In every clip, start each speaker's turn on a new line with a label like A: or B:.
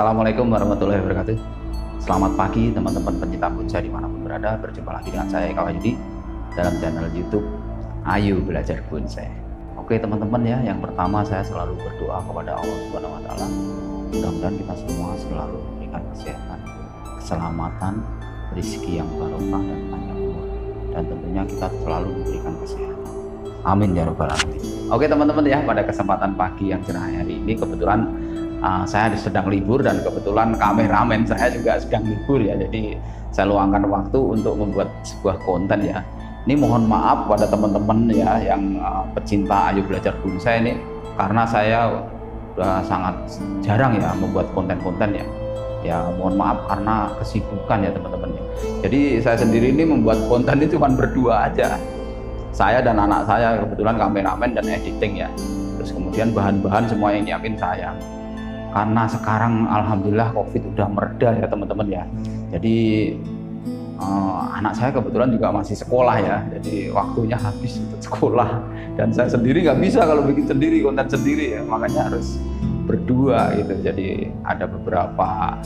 A: Assalamualaikum warahmatullahi wabarakatuh. Selamat pagi teman-teman pencinta bonsai dimanapun berada. Berjumpa lagi dengan saya Kak Wahyudi dalam channel YouTube Ayo Belajar Bonsai. Oke teman-teman ya, yang pertama saya selalu berdoa kepada Allah Subhanahu Wa Taala. Mudah-mudahan kita semua selalu diberikan kesehatan, keselamatan, rezeki yang barokah dan panjang umur, dan tentunya kita selalu diberikan kesehatan. Amin ya robbal alamin. Oke teman-teman ya, pada kesempatan pagi yang cerah hari ini kebetulan saya sedang libur dan kebetulan kameramen saya juga sedang libur ya, jadi saya luangkan waktu untuk membuat sebuah konten ya. Ini mohon maaf pada teman-teman ya yang pecinta Ayo Belajar Bonsai ini, karena saya udah sangat jarang ya membuat konten-konten ya. Ya mohon maaf karena kesibukan ya teman-teman ya. Jadi saya sendiri ini membuat konten ini cuma berdua aja. Saya dan anak saya kebetulan kameramen dan editing ya. Terus kemudian bahan-bahan semua yang nyiapin saya. Karena sekarang alhamdulillah COVID udah mereda ya teman-teman ya. Jadi anak saya kebetulan juga masih sekolah ya. Jadi waktunya habis untuk sekolah. Dan saya sendiri nggak bisa kalau bikin sendiri, konten sendiri ya. Makanya harus berdua gitu. Jadi ada beberapa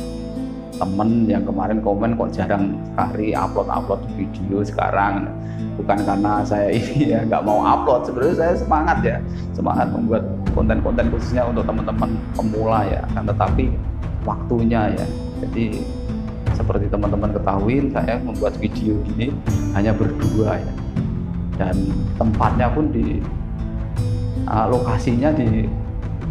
A: temen yang kemarin komen kok jarang sekali upload video sekarang. Bukan karena saya ini ya nggak mau upload, sebenarnya saya semangat membuat konten-konten khususnya untuk teman-teman pemula ya, kan, tetapi waktunya ya. Jadi seperti teman-teman ketahui, saya membuat video gini hanya berdua ya, dan tempatnya pun di lokasinya di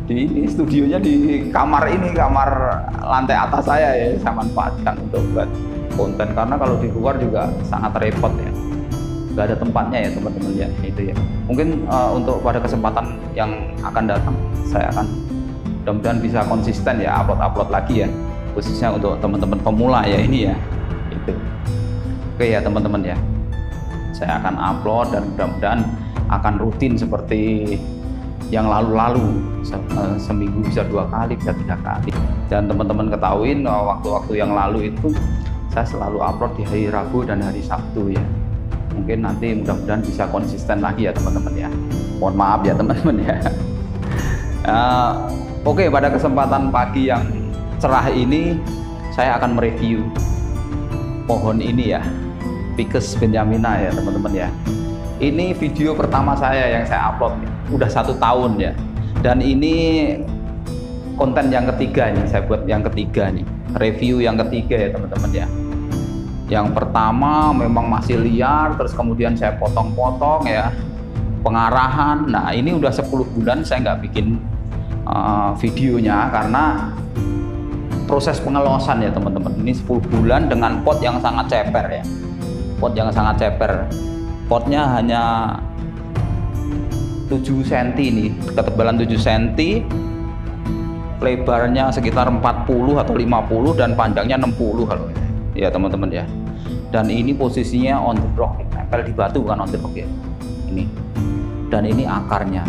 A: ini studionya di kamar ini, kamar lantai atas saya ya. Saya manfaatkan untuk buat konten karena kalau di luar juga sangat repot ya, nggak ada tempatnya ya teman-teman ya, itu ya. Mungkin untuk pada kesempatan yang akan datang saya akan mudah-mudahan bisa konsisten ya upload lagi ya, khususnya untuk teman-teman pemula ya ini ya, itu. Oke ya teman-teman ya, saya akan upload dan mudah-mudahan akan rutin seperti yang lalu-lalu, seminggu bisa 2 kali, bisa 3 kali. Dan teman-teman ketahuin waktu-waktu yang lalu itu saya selalu upload di hari Rabu dan hari Sabtu ya. Mungkin nanti mudah-mudahan bisa konsisten lagi ya teman-teman ya. Mohon maaf ya teman-teman ya. Oke, pada kesempatan pagi yang cerah ini saya akan mereview pohon ini ya, Ficus benjamina ya teman-teman ya. Ini video pertama saya yang saya upload nih. Udah 1 tahun ya, dan ini konten yang ketiga nih, saya buat yang ketiga nih, review yang ketiga ya teman-teman ya. Yang pertama memang masih liar, terus kemudian saya potong-potong ya, pengarahan. Nah ini udah 10 bulan saya nggak bikin videonya karena proses pengelosan ya teman-teman. Ini 10 bulan dengan pot yang sangat ceper ya, pot yang sangat ceper. Potnya hanya 7 cm nih, ketebalan 7 cm, lebarnya sekitar 40 atau 50 dan panjangnya 60 kalau ya teman-teman ya. Dan ini posisinya on the rock, nempel di batu bukan on the rock ya. Ini. Dan ini akarnya.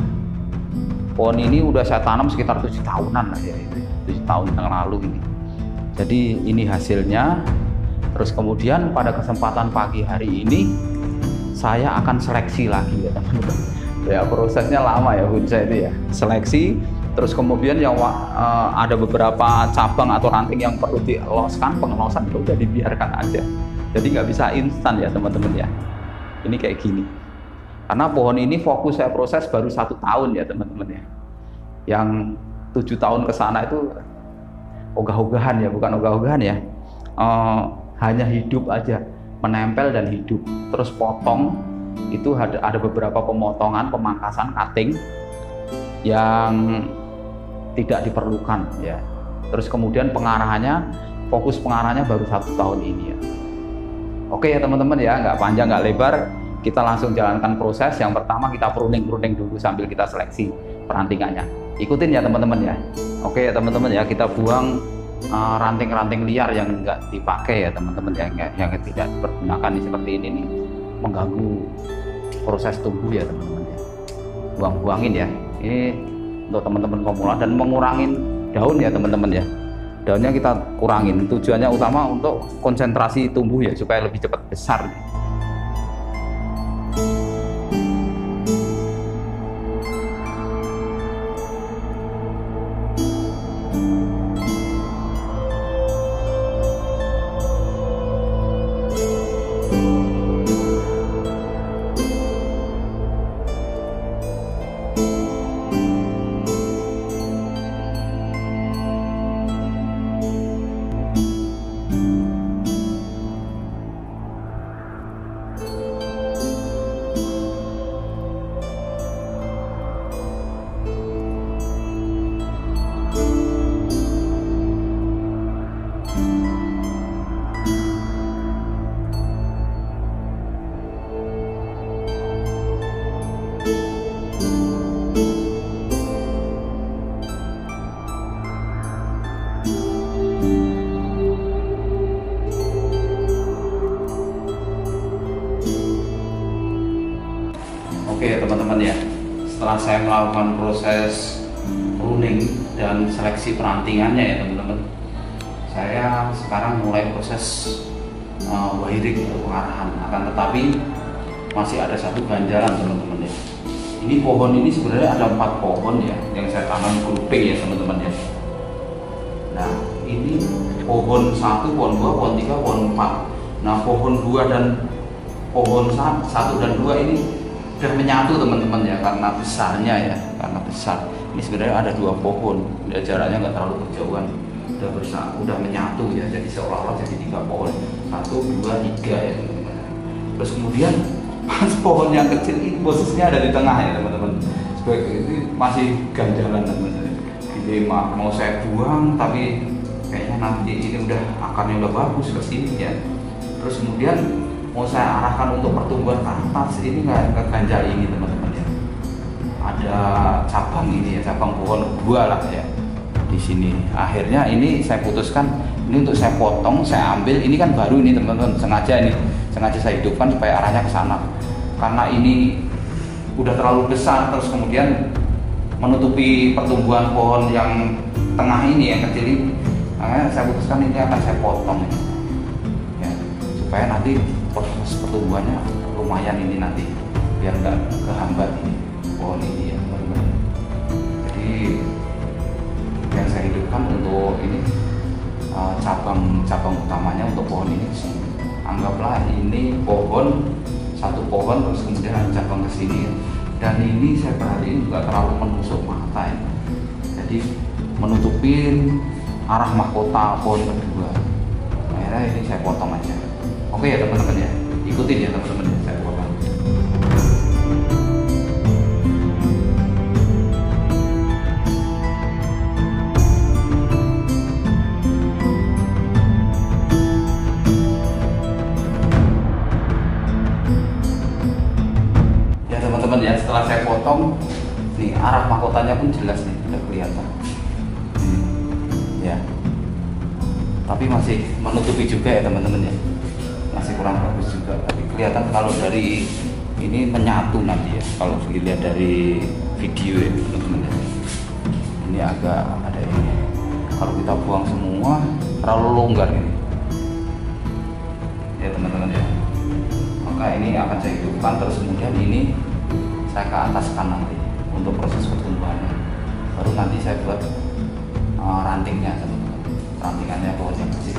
A: Pohon ini udah saya tanam sekitar 7 tahunan lah ya, itu 7 tahun yang lalu ini. Jadi ini hasilnya. Terus kemudian pada kesempatan pagi hari ini saya akan seleksi lagi ya teman-teman. Ya prosesnya lama ya bonsai itu ya, seleksi. Terus kemudian yang ada beberapa cabang atau ranting yang perlu diloskan, pengelosan itu udah dibiarkan aja. Jadi nggak bisa instan ya teman-teman ya. Ini kayak gini. Karena pohon ini fokus saya proses baru 1 tahun ya teman-teman ya. Yang 7 tahun ke sana itu ogah-ogahan ya, bukan ogah-ogahan ya. Hanya hidup aja, menempel dan hidup. Terus potong itu ada beberapa pemotongan, pemangkasan, cutting yang tidak diperlukan ya. Terus kemudian pengarahannya, fokus pengarahannya baru 1 tahun ini ya. Oke ya teman-teman ya, nggak panjang nggak lebar, kita langsung jalankan proses. Yang pertama kita pruning dulu sambil kita seleksi perantingannya. Ikutin ya teman-teman ya. Oke ya teman-teman ya, kita buang ranting-ranting liar yang nggak dipakai ya teman-teman ya, yang tidak dipergunakan seperti ini nih, mengganggu proses tumbuh ya teman-teman ya. Buang-buangin ya. Ini untuk teman-teman pemula dan mengurangin daun ya teman-teman ya. Daunnya kita kurangin. Tujuannya utama untuk konsentrasi tumbuh ya, supaya lebih cepat besar. Oke teman-teman ya, setelah saya melakukan proses pruning dan seleksi perantingannya ya teman-teman, saya sekarang mulai proses wiring atau pengarahan. Akan tetapi masih ada satu ganjalan teman-teman ya. Ini pohon ini sebenarnya ada 4 pohon ya yang saya tanam grouping ya teman-teman ya. Nah ini pohon 1, pohon 2, pohon 3, pohon 4. Nah pohon 2 dan pohon 1 dan 2 ini sudah menyatu teman-teman ya, karena besarnya ya, karena besar. Ini sebenarnya ada 2 pohon, ya, jaraknya nggak terlalu kejauhan, udah menyatu ya, jadi seolah-olah jadi 3 pohon, 1, 2, 3 ya teman-teman. Terus kemudian pas pohon yang kecil ini posisinya ada di tengah ya teman-teman. Sebagai ini masih ganjalan teman-teman. Jadi mau saya buang tapi kayaknya nanti ini udah akarnya udah bagus ke sini ya. Terus kemudian mau saya arahkan untuk pertumbuhan ke atas, ini nggak ganjal ini teman-teman ya. Ada cabang ini ya, cabang pohon 2 lah ya di sini. Akhirnya ini saya putuskan ini untuk saya potong, saya ambil. Ini kan baru ini teman-teman, sengaja saya hidupkan supaya arahnya ke sana. Karena ini udah terlalu besar, terus kemudian menutupi pertumbuhan pohon yang tengah ini, yang kecil ini. Makanya saya putuskan ini akan saya potong ya, supaya nanti proses pertumbuhannya lumayan ini nanti, biar nggak kehambat ini pohon ini ya teman-teman. Jadi yang saya hidupkan untuk ini cabang utamanya untuk pohon ini sih. Anggaplah ini satu pohon terus kemudian ada cabang ke sini. Dan ini saya perhatiin juga terlalu menusuk mata ya. Jadi menutupin arah mahkota pohon kedua. Akhirnya ini saya potong aja. Oke ya teman-teman ya, ikutin ya teman-teman ya, saya potong. Ya setelah saya potong nih, arah mahkotanya pun jelas nih, udah kelihatan ya, tapi masih menutupi juga ya teman-teman ya, masih kurang bagus juga, tapi kelihatan kalau dari ini menyatu nanti ya, kalau dilihat dari video ya teman-teman ya. Ini agak ada ini, kalau kita buang semua terlalu longgar ini ya teman-teman ya. Maka ini akan saya hidupkan, terus kemudian ini saya ke ataskan nanti untuk proses pertumbuhannya. Baru nanti saya buat rantingnya teman-teman, rantingannya pohon yang kecil.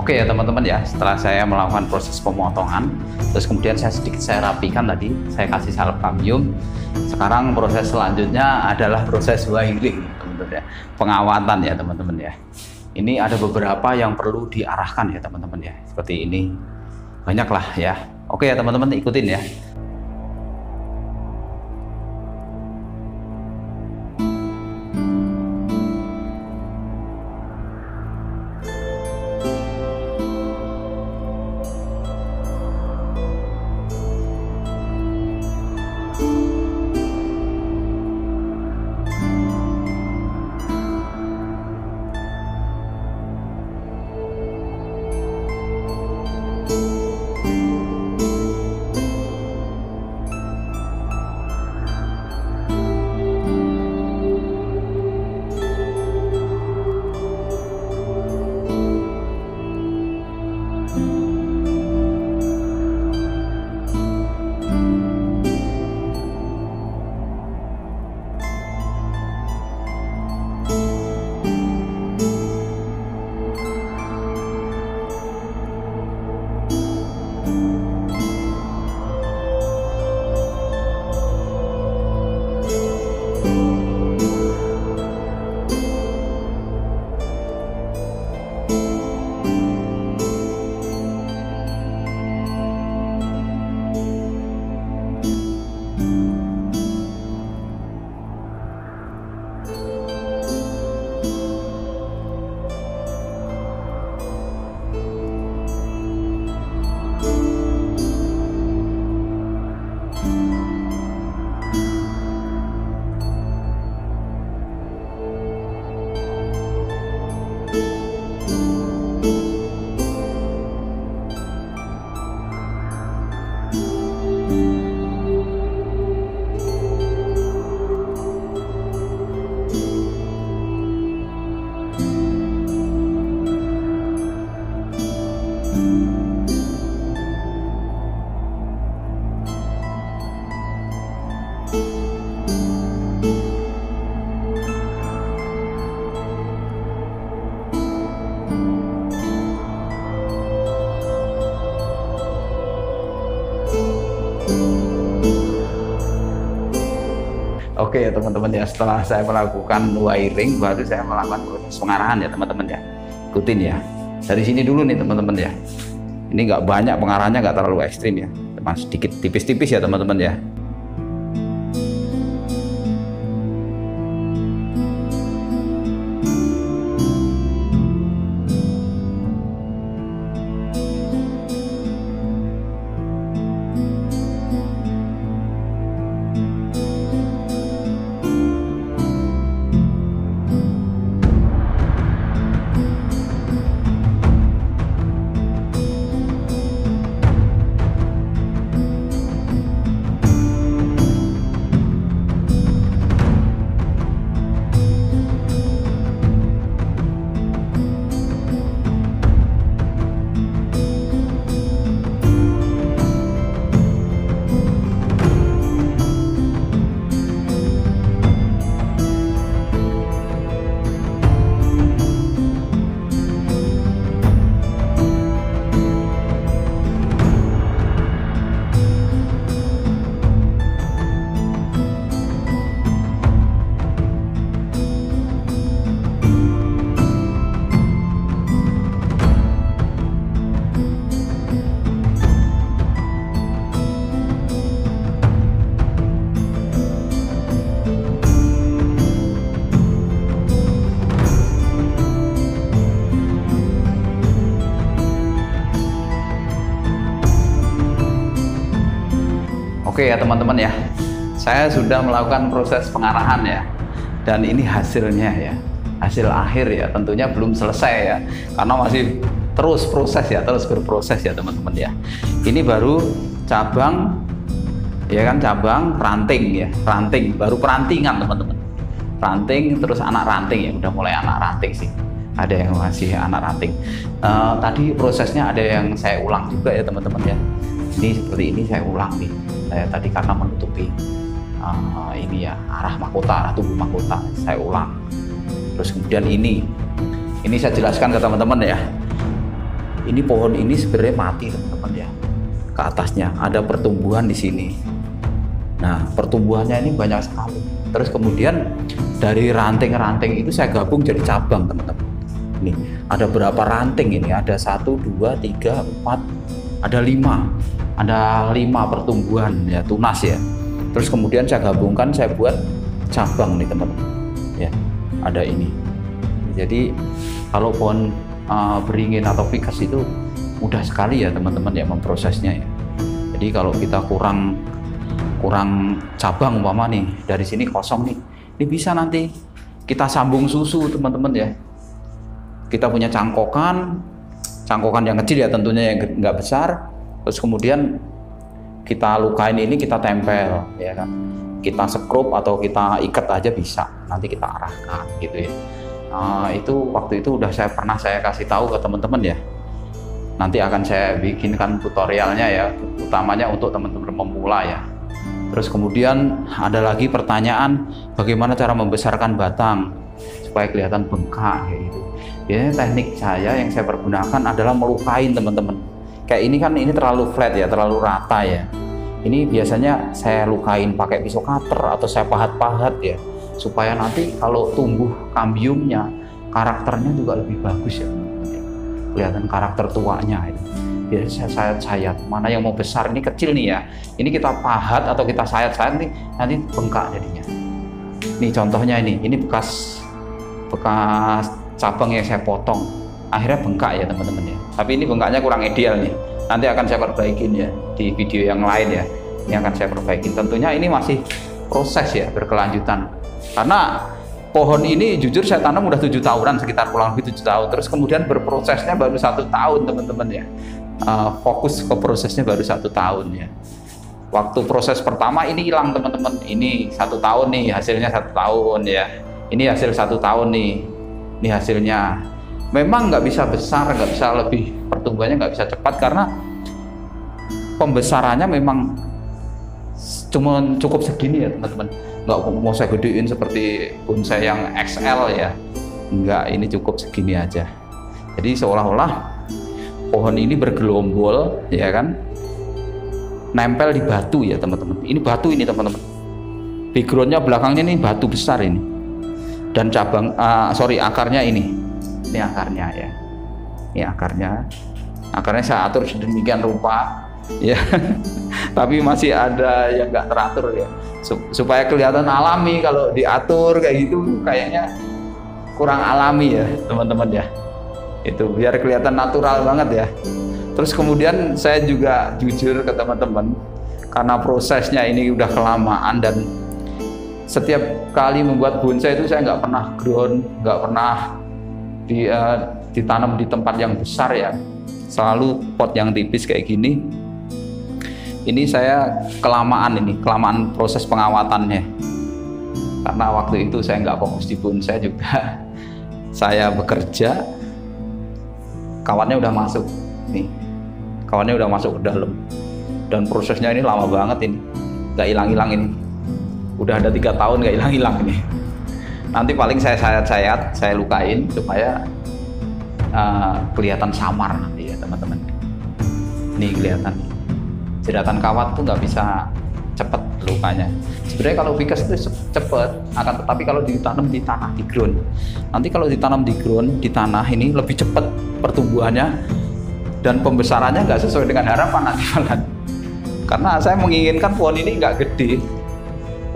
A: Oke ya teman-teman ya, setelah saya melakukan proses pemotongan, terus kemudian saya rapikan tadi, saya kasih salep kamium. Sekarang proses selanjutnya adalah proses wiring teman-teman ya, pengawatan ya teman-teman ya. Ini ada beberapa yang perlu diarahkan ya teman-teman ya, seperti ini, banyaklah ya. Oke ya teman-teman, ikutin ya. ya teman-teman ya, setelah saya melakukan wiring baru saya melakukan proses pengarahan ya teman-teman ya. Ikutin ya. Dari sini dulu nih teman-teman ya. Ini nggak banyak pengarahannya, nggak terlalu ekstrim ya, mas sedikit tipis-tipis ya teman-teman ya. Oke ya teman-teman ya, saya sudah melakukan proses pengarahan ya, dan ini hasilnya ya, hasil akhir ya, tentunya belum selesai ya, karena masih terus proses ya, terus berproses ya teman-teman ya. Ini baru cabang ya kan, cabang ranting ya, ranting baru perantingan teman-teman, ranting terus anak ranting ya, udah mulai anak ranting sih, ada yang masih anak ranting. Tadi prosesnya ada yang saya ulang juga ya teman-teman ya. Ini seperti ini saya ulang nih, saya tadi karena menutupi ini ya, arah mahkota, arah tubuh mahkota, saya ulang. Terus kemudian ini saya jelaskan ke teman-teman ya. Ini pohon ini sebenarnya mati teman-teman ya. Ke atasnya ada pertumbuhan di sini. Nah pertumbuhannya ini banyak sekali. Terus kemudian dari ranting-ranting itu saya gabung jadi cabang teman-teman. Ini ada berapa ranting ini? Ada 1, 2, 3, 4, ada 5. Ada 5 pertumbuhan ya, tunas ya. Terus kemudian saya gabungkan, saya buat cabang nih teman-teman ya, ada ini. Jadi kalau pohon beringin atau ficus itu mudah sekali ya teman-teman ya memprosesnya ya. Jadi kalau kita kurang cabang umpama nih, dari sini kosong nih, ini bisa nanti kita sambung susu teman-teman ya. Kita punya cangkokan yang kecil ya, tentunya yang nggak besar. Terus kemudian kita lukain ini, kita tempel ya kan, kita sekrup atau kita ikat aja bisa, nanti kita arahkan gitu ya. Itu waktu itu udah pernah saya kasih tahu ke teman-teman ya. Nanti akan saya bikinkan tutorialnya ya, utamanya untuk teman-teman pemula ya. Terus kemudian ada lagi pertanyaan, bagaimana cara membesarkan batang supaya kelihatan bengkak kayak gitu. Biasanya teknik saya yang saya pergunakan adalah melukain teman-teman. Kayak ini kan, ini terlalu flat ya, terlalu rata ya. Ini biasanya saya lukain pakai pisau cutter atau saya pahat-pahat ya, supaya nanti kalau tumbuh kambiumnya, karakternya juga lebih bagus ya. Kelihatan karakter tuanya itu. Biasanya saya sayat, mana yang mau besar, ini kecil nih ya. Ini kita pahat atau kita sayat-sayat nih, nanti bengkak jadinya. Ini contohnya ini bekas cabang yang saya potong. Akhirnya bengkak ya teman-teman ya. Tapi ini bengkaknya kurang ideal nih. Nanti akan saya perbaikin ya di video yang lain ya. Ini akan saya perbaikin. Tentunya ini masih proses ya, berkelanjutan. Karena pohon ini jujur saya tanam udah 7 tahunan, sekitar kurang lebih 7 tahun. Terus kemudian berprosesnya baru 1 tahun teman-teman ya. Fokus ke prosesnya baru 1 tahun ya. Waktu proses pertama ini hilang teman-teman. Ini 1 tahun nih, hasilnya 1 tahun ya. Ini hasil 1 tahun nih. Ini hasilnya. Memang nggak bisa besar, nggak bisa lebih, pertumbuhannya nggak bisa cepat karena pembesarannya memang cuma cukup segini ya teman-teman. Nggak mau saya gedein seperti bonsai yang XL ya, nggak, ini cukup segini aja. Jadi seolah-olah pohon ini bergelombol ya kan, nempel di batu ya teman-teman. Ini batu ini teman-teman. backgroundnya belakangnya ini batu besar ini, dan akarnya ini akarnya ya, ini akarnya saya atur sedemikian rupa ya. Tapi masih ada yang nggak teratur ya, supaya kelihatan alami. Kalau diatur kayak gitu kayaknya kurang alami ya teman-teman ya, itu biar kelihatan natural banget ya. Terus kemudian saya juga jujur ke teman-teman, karena prosesnya ini udah kelamaan, dan setiap kali membuat bonsai itu saya nggak pernah ground, nggak pernah ditanam di tempat yang besar ya, selalu pot yang tipis kayak gini. Ini saya kelamaan proses pengawatannya, karena waktu itu saya nggak fokus di bonsai juga. Saya bekerja, kawannya udah masuk nih, kawannya udah masuk ke dalam, dan prosesnya ini lama banget ini, nggak hilang-hilang ini, udah ada 3 tahun nggak hilang-hilang ini. Nanti paling saya sayat-sayat, saya lukain supaya kelihatan samar nanti ya teman-teman. Ini kelihatan jeratan kawat tuh nggak bisa cepet lukanya. Sebenarnya kalau ficus itu cepet, akan tetapi kalau ditanam di tanah, di ground, nanti kalau ditanam di ground, di tanah ini lebih cepet pertumbuhannya, dan pembesarannya nggak sesuai dengan harapan nanti malah. Karena saya menginginkan pohon ini nggak gede,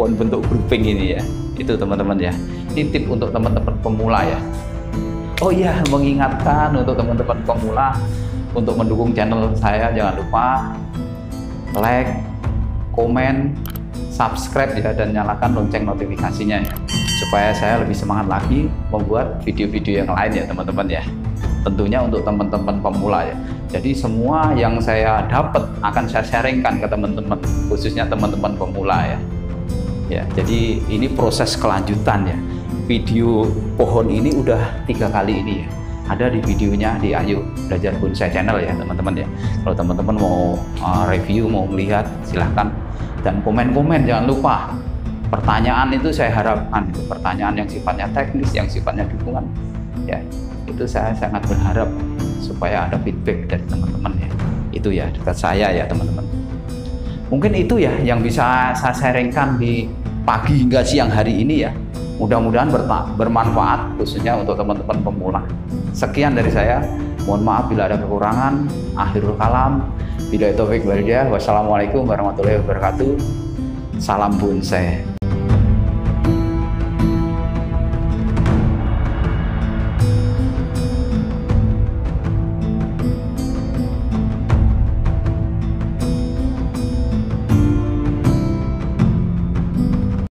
A: pohon bentuk grouping ini ya. Itu teman-teman ya, ini tip untuk teman-teman pemula ya. Oh iya, mengingatkan untuk teman-teman pemula untuk mendukung channel saya, jangan lupa like, komen, subscribe ya, dan nyalakan lonceng notifikasinya ya, supaya saya lebih semangat lagi membuat video-video yang lain ya teman-teman ya. Tentunya untuk teman-teman pemula ya. Jadi semua yang saya dapat akan saya sharingkan ke teman-teman, khususnya teman-teman pemula ya. Ya, jadi ini proses kelanjutan ya. Video pohon ini udah 3 kali ini ya, ada di videonya di Ayu Belajar Bonsai Channel ya teman-teman ya. Kalau teman-teman mau review, mau melihat, silahkan, dan komen-komen jangan lupa. Pertanyaan itu saya harapkan, itu pertanyaan yang sifatnya teknis, yang sifatnya dukungan ya, itu saya sangat berharap supaya ada feedback dari teman-teman ya. Itu ya dekat saya ya teman-teman. Mungkin itu ya yang bisa saya sharingkan di pagi hingga siang hari ini ya. Mudah-mudahan bermanfaat khususnya untuk teman-teman pemula. Sekian dari saya. Mohon maaf bila ada kekurangan. Akhirul kalam. Billahi taufik wal hidayah. Wassalamualaikum warahmatullahi wabarakatuh. Salam bonsai.